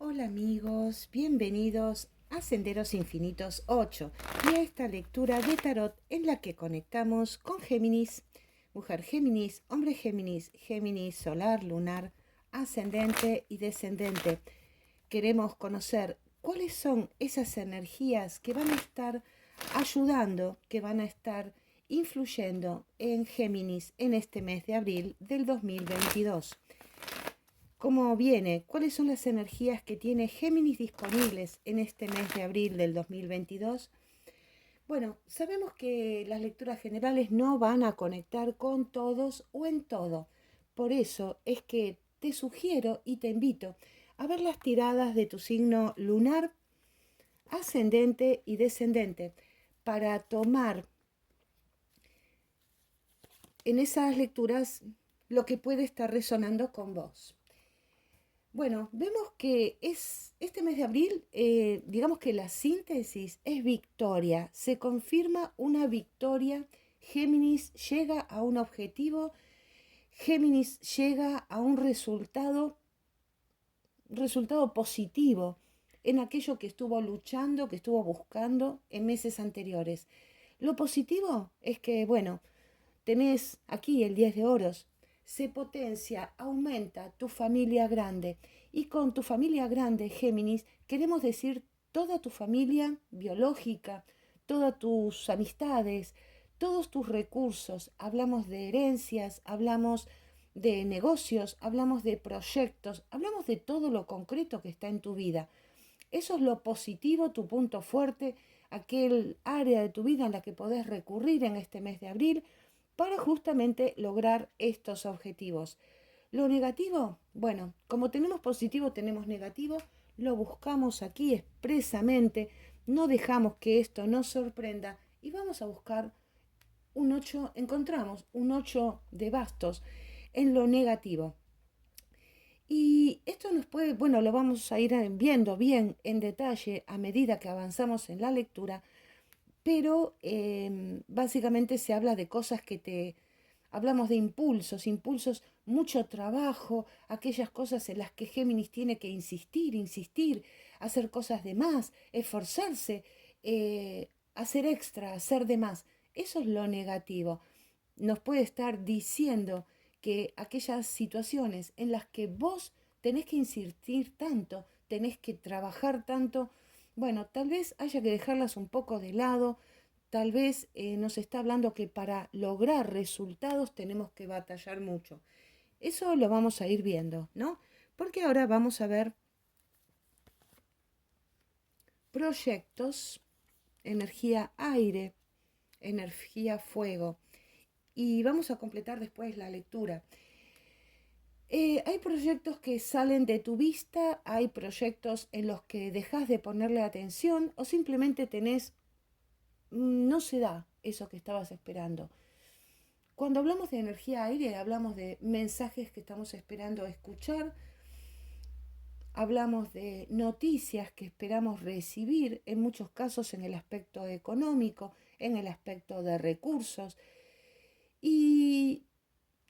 Hola amigos, bienvenidos a Senderos Infinitos 8 y a esta lectura de tarot en la que conectamos con Géminis, mujer Géminis, hombre Géminis, Géminis solar, lunar, ascendente y descendente. Queremos conocer cuáles son esas energías que van a estar ayudando, que van a estar influyendo en Géminis en este mes de abril del 2022. ¿Cómo viene? ¿Cuáles son las energías que tiene Géminis disponibles en este mes de abril del 2022? Bueno, sabemos que las lecturas generales no van a conectar con todos o en todo. Por eso es que te sugiero y te invito a ver las tiradas de tu signo lunar, ascendente y descendente para tomar en esas lecturas lo que puede estar resonando con vos. Bueno, vemos que es este mes de abril, digamos que la síntesis es victoria, se confirma una victoria, Géminis llega a un objetivo, Géminis llega a un resultado positivo en aquello que estuvo luchando, que estuvo buscando en meses anteriores. Lo positivo es que, bueno, tenés aquí el 10 de oros, se potencia, aumenta tu familia grande. Y con tu familia grande, Géminis, queremos decir toda tu familia biológica, todas tus amistades, todos tus recursos. Hablamos de herencias, hablamos de negocios, hablamos de proyectos, hablamos de todo lo concreto que está en tu vida. Eso es lo positivo, tu punto fuerte, aquel área de tu vida en la que podés recurrir en este mes de abril para justamente lograr estos objetivos. Lo negativo, bueno, como tenemos positivo, tenemos negativo, lo buscamos aquí expresamente, no dejamos que esto nos sorprenda y vamos a buscar un 8, encontramos un 8 de bastos en lo negativo. Y esto nos puede, bueno, lo vamos a ir viendo bien en detalle a medida que avanzamos en la lectura, pero básicamente se habla de cosas que hablamos de impulsos, mucho trabajo, aquellas cosas en las que Géminis tiene que insistir, hacer cosas de más, esforzarse, hacer extra, hacer de más. Eso es lo negativo. Nos puede estar diciendo que aquellas situaciones en las que vos tenés que insistir tanto, tenés que trabajar tanto, bueno, tal vez haya que dejarlas un poco de lado, tal vez nos está hablando que para lograr resultados tenemos que batallar mucho. Eso lo vamos a ir viendo, ¿no? Porque ahora vamos a ver proyectos, energía aire, energía fuego. Y vamos a completar después la lectura. Hay proyectos que salen de tu vista, hay proyectos en los que dejas de ponerle atención o simplemente no se da eso que estabas esperando. Cuando hablamos de energía aire, hablamos de mensajes que estamos esperando escuchar, hablamos de noticias que esperamos recibir, en muchos casos en el aspecto económico, en el aspecto de recursos. Y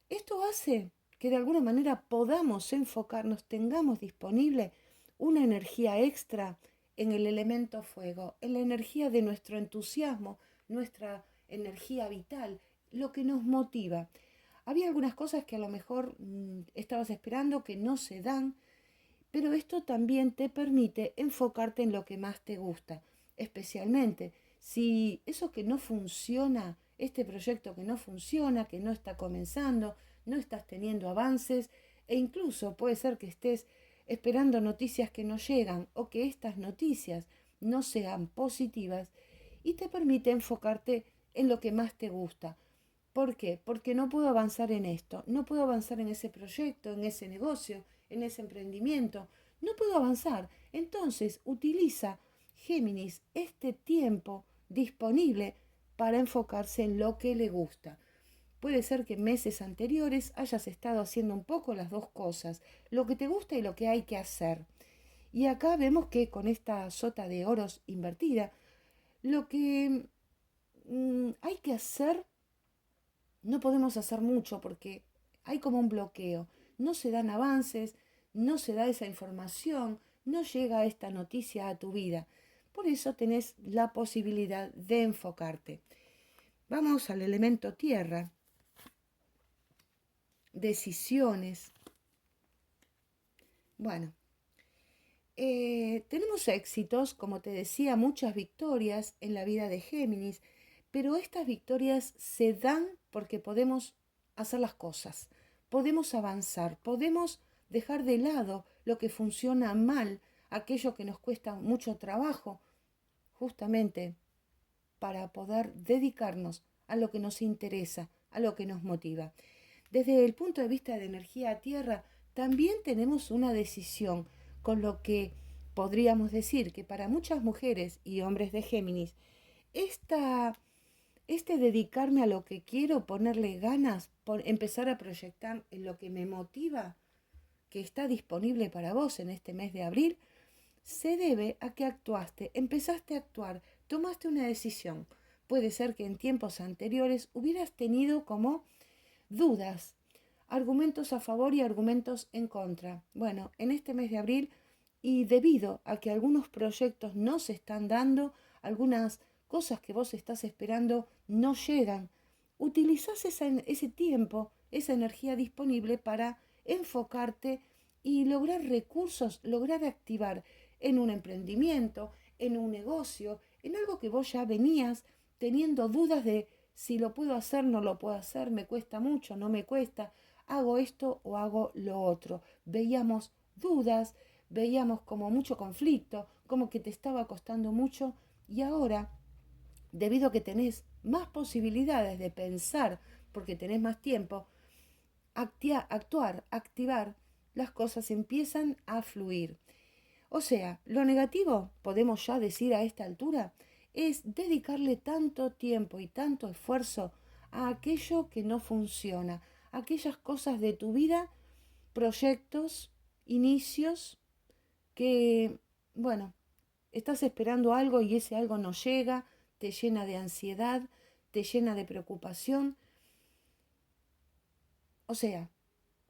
esto hace que de alguna manera podamos enfocarnos, tengamos disponible una energía extra en el elemento fuego, en la energía de nuestro entusiasmo, nuestra energía vital, lo que nos motiva. Había algunas cosas que a lo mejor estabas esperando que no se dan, pero esto también te permite enfocarte en lo que más te gusta, especialmente si eso que no funciona, este proyecto que no funciona, que no está comenzando, no estás teniendo avances e incluso puede ser que estés esperando noticias que no llegan o que estas noticias no sean positivas y te permite enfocarte en lo que más te gusta. ¿Por qué? Porque no puedo avanzar en esto, no puedo avanzar en ese proyecto, en ese negocio, en ese emprendimiento, no puedo avanzar. Entonces utiliza Géminis este tiempo disponible para enfocarse en lo que le gusta. Puede ser que en meses anteriores hayas estado haciendo un poco las dos cosas, lo que te gusta y lo que hay que hacer. Y acá vemos que con esta sota de oros invertida, lo que hay que hacer, no podemos hacer mucho porque hay como un bloqueo. No se dan avances, no se da esa información, no llega esta noticia a tu vida. Por eso tenés la posibilidad de enfocarte. Vamos al elemento tierra. Decisiones. Bueno, tenemos éxitos, como te decía, muchas victorias en la vida de Géminis, pero estas victorias se dan porque podemos hacer las cosas, podemos avanzar, podemos dejar de lado lo que funciona mal, aquello que nos cuesta mucho trabajo, justamente para poder dedicarnos a lo que nos interesa, a lo que nos motiva. Desde el punto de vista de energía tierra, también tenemos una decisión, con lo que podríamos decir que para muchas mujeres y hombres de Géminis, este dedicarme a lo que quiero, ponerle ganas, empezar a proyectar en lo que me motiva, que está disponible para vos en este mes de abril, se debe a que actuaste, empezaste a actuar, tomaste una decisión. Puede ser que en tiempos anteriores hubieras tenido como dudas, argumentos a favor y argumentos en contra. Bueno, en este mes de abril, y debido a que algunos proyectos no se están dando, algunas cosas que vos estás esperando no llegan, utilizás ese tiempo, esa energía disponible para enfocarte y lograr recursos, lograr activar en un emprendimiento, en un negocio, en algo que vos ya venías teniendo dudas de si lo puedo hacer, no lo puedo hacer, me cuesta mucho, no me cuesta, hago esto o hago lo otro. Veíamos dudas, veíamos como mucho conflicto, como que te estaba costando mucho y ahora, debido a que tenés más posibilidades de pensar, porque tenés más tiempo, actuar, activar, las cosas empiezan a fluir. O sea, lo negativo, podemos ya decir a esta altura, es dedicarle tanto tiempo y tanto esfuerzo a aquello que no funciona, aquellas cosas de tu vida, proyectos, inicios, que, bueno, estás esperando algo y ese algo no llega, te llena de ansiedad, te llena de preocupación. O sea,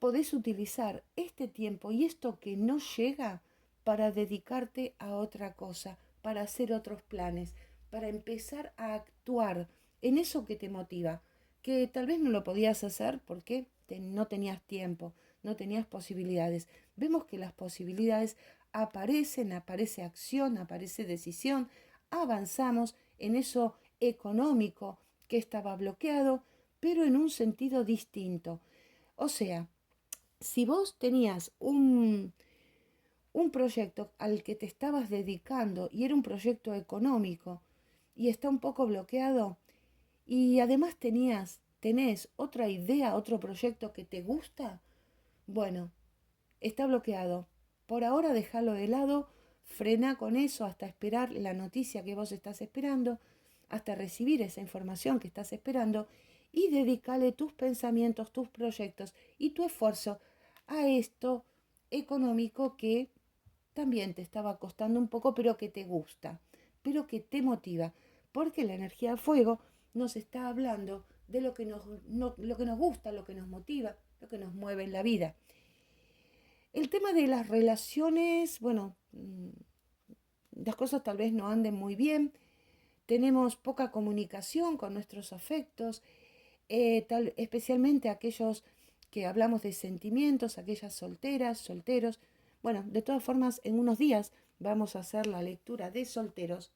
podés utilizar este tiempo y esto que no llega para dedicarte a otra cosa, para hacer otros planes, para empezar a actuar en eso que te motiva, que tal vez no lo podías hacer porque no tenías tiempo, no tenías posibilidades. Vemos que las posibilidades aparecen, aparece acción, aparece decisión, avanzamos en eso económico que estaba bloqueado, pero en un sentido distinto. O sea, si vos tenías un proyecto al que te estabas dedicando y era un proyecto económico y está un poco bloqueado y además tenés otra idea, otro proyecto que te gusta, bueno, está bloqueado. Por ahora déjalo de lado, frena con eso hasta esperar la noticia que vos estás esperando, hasta recibir esa información que estás esperando y dedícale tus pensamientos, tus proyectos y tu esfuerzo a esto económico que también te estaba costando un poco, pero que te gusta, pero que te motiva, porque la energía de fuego nos está hablando de lo que lo que nos gusta, lo que nos motiva, lo que nos mueve en la vida. El tema de las relaciones, bueno, las cosas tal vez no anden muy bien, tenemos poca comunicación con nuestros afectos, especialmente aquellos que hablamos de sentimientos, aquellas solteras, solteros. Bueno, de todas formas, en unos días vamos a hacer la lectura de solteros,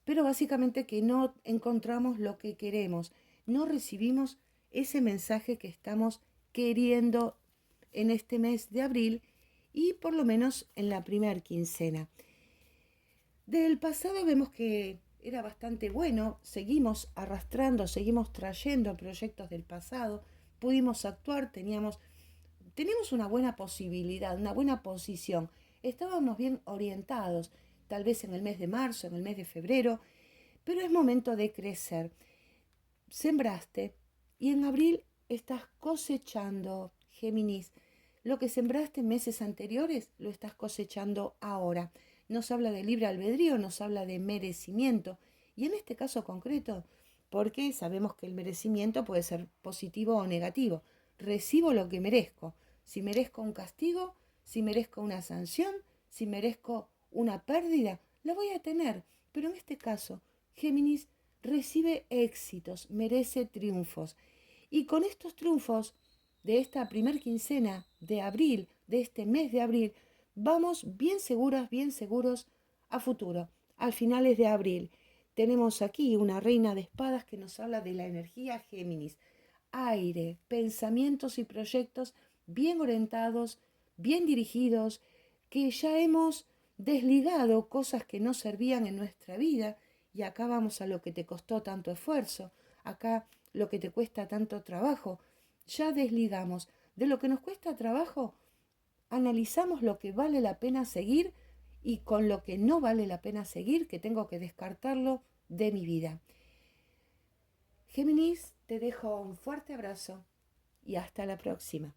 pero básicamente que no encontramos lo que queremos, no recibimos ese mensaje que estamos queriendo en este mes de abril y por lo menos en la primer quincena. Del pasado vemos que era bastante bueno, seguimos arrastrando, seguimos trayendo proyectos del pasado, pudimos actuar, teníamos una buena posibilidad, una buena posición, estábamos bien orientados, tal vez en el mes de marzo, en el mes de febrero, pero es momento de crecer. Sembraste y en abril estás cosechando, Géminis. Lo que sembraste en meses anteriores lo estás cosechando ahora. Nos habla de libre albedrío, nos habla de merecimiento. Y en este caso concreto, porque sabemos que el merecimiento puede ser positivo o negativo. Recibo lo que merezco. Si merezco un castigo, si merezco una sanción, si merezco una pérdida, la voy a tener. Pero en este caso, Géminis recibe éxitos, merece triunfos. Y con estos triunfos de esta primer quincena de abril, de este mes de abril, vamos bien seguros a futuro, al finales de abril. Tenemos aquí una reina de espadas que nos habla de la energía Géminis. Aire, pensamientos y proyectos bien orientados, bien dirigidos, que ya hemos desligado cosas que no servían en nuestra vida y acá vamos a lo que te costó tanto esfuerzo, acá lo que te cuesta tanto trabajo. Ya desligamos. De lo que nos cuesta trabajo, analizamos lo que vale la pena seguir y con lo que no vale la pena seguir, que tengo que descartarlo de mi vida. Géminis, te dejo un fuerte abrazo y hasta la próxima.